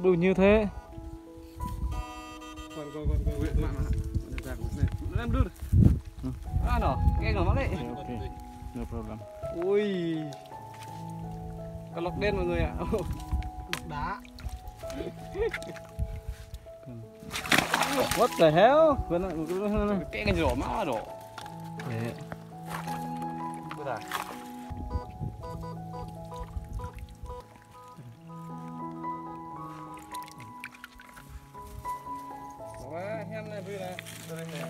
đủ như thế. Còn em đưa. À nó, cái nó mất đấy. Ok, no problem. Ui. Có lọc đen mọi người ạ. Lọc đá. What the hell? Cái rổ má rổ. Đấy. Bây giờ. Quá hem này vui này. Đây này.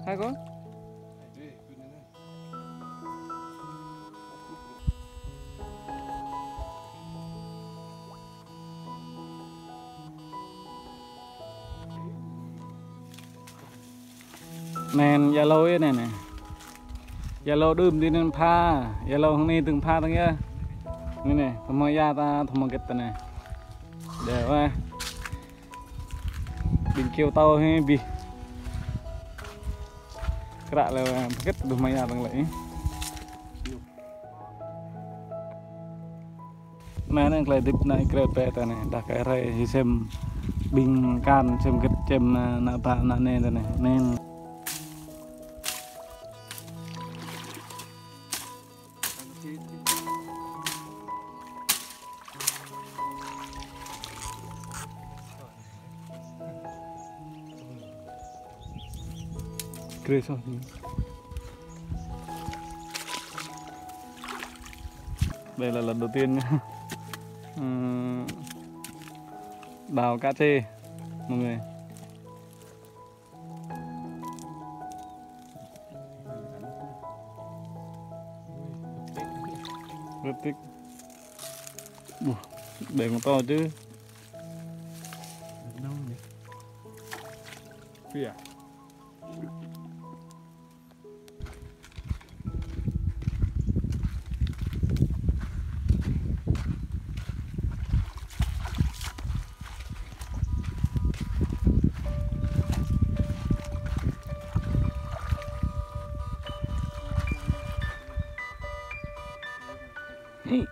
Hai con. Nè yellow ấy này này. Yellow đơm đi nên pha, yellow hôm nay từng pha tăng nhá. Này này, thầm mày ra ta thầm mày cái này. Để qua. Bình kêu tao hay bị. Kera là kết được mày ra tăng lại. Nè này cái dip này cái pet này, đã cái này xem bình can xem cái xem na pa na này này nên. Kira sao? Đây là lần đầu tiên nhá. Đào cá chê mọi người. Rất thích. Để con to chứ. Đâu nhỉ? Phía. Hey.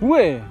Ui.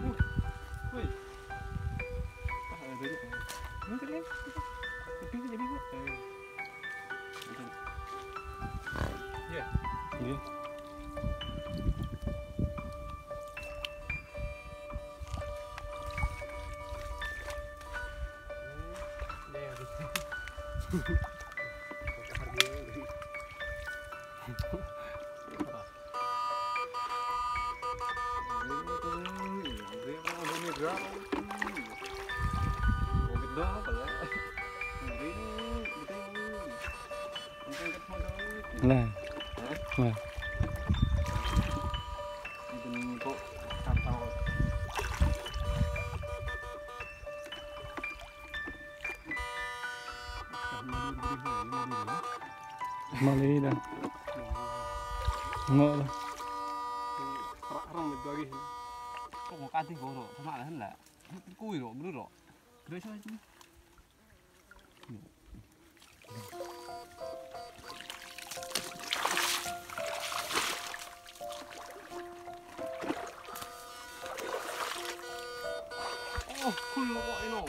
Là. Vâng. Mau đi đâu. Ngộ đâu. Có một cái phố rồi, sao lại là cùi rồi, bự rồi. Đấy sao chứ? Ôi, khui gọi nó.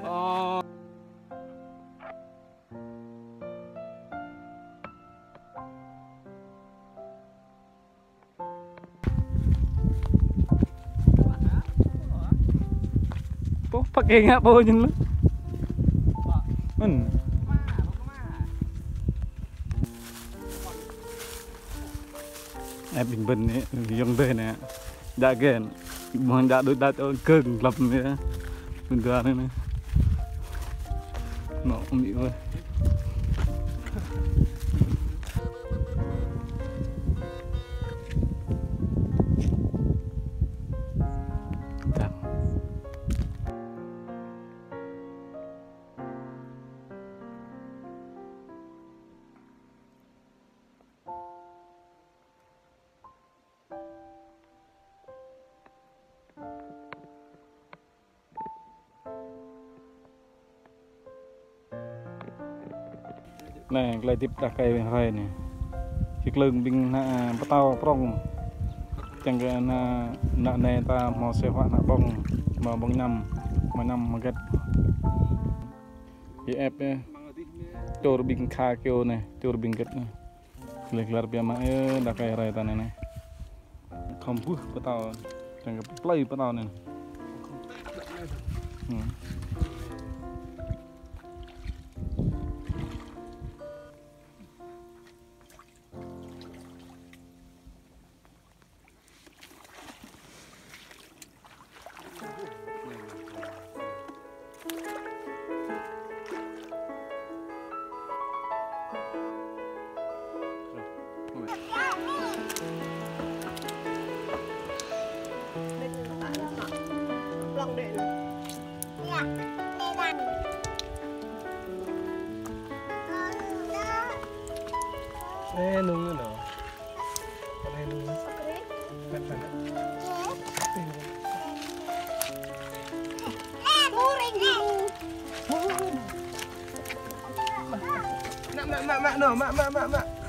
Oh. Pakai ngap bawah je lu. Bình bình ấy, dùng về nè, đã ghen, mong đã đôi đắt cơn lập nữa, bình thường này, nó không bị thôi. Này, lại tiếp đặt cây bên phải này, chiếc lưng bên na bắt tao prong, chẳng cái na này ta mau xe hoa na bong, mà bong năm mà cái ép tur bing kha kêu này, tur bing kết này, legar biar mah đặt cây rai ta này, không buh bắt tao, chẳng cái play bắt tao này. Nung ano? Nung. Mak, no, mak.